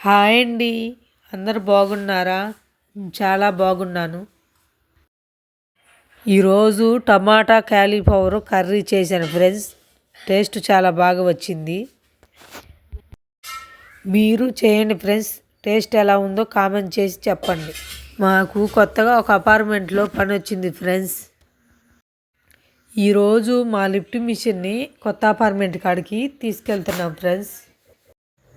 Hi అండి. అందరూ బాగున్నారా? చాలా బాగున్నాను. ఈరోజు టమాటా క్యాలీఫ్లవర్ కర్రీ చేశాను ఫ్రెండ్స్. టేస్ట్ చాలా బాగా వచ్చింది. మీరు చేయండి ఫ్రెండ్స్. టేస్ట్ ఎలా ఉందో కామెంట్ చేసి చెప్పండి. మాకు కొత్తగా ఒక అపార్ట్మెంట్లో పని వచ్చింది ఫ్రెండ్స్. ఈరోజు మా లిఫ్ట్ మిషన్ని కొత్త అపార్ట్మెంట్ కాడికి తీసుకెళ్తున్నాం ఫ్రెండ్స్.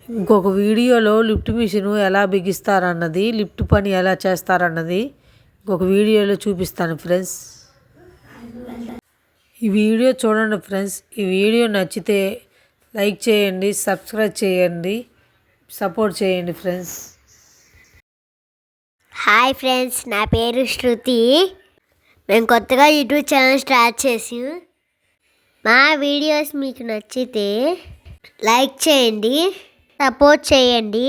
ఇంకొక వీడియోలో లిఫ్ట్ మిషన్ ఎలా బిగిస్తారన్నది, లిఫ్ట్ పని ఎలా చేస్తారన్నది ఇంకొక వీడియోలో చూపిస్తాను ఫ్రెండ్స్. ఈ వీడియో చూడండి ఫ్రెండ్స్. ఈ వీడియో నచ్చితే లైక్ చేయండి, సబ్స్క్రైబ్ చేయండి, సపోర్ట్ చేయండి ఫ్రెండ్స్. హాయ్ ఫ్రెండ్స్, నా పేరు శృతి. మేము కొత్తగా యూట్యూబ్ ఛానల్ స్టార్ట్ చేసి మా వీడియోస్ మీకు నచ్చితే లైక్ చేయండి, సపోర్ట్ చేయండి.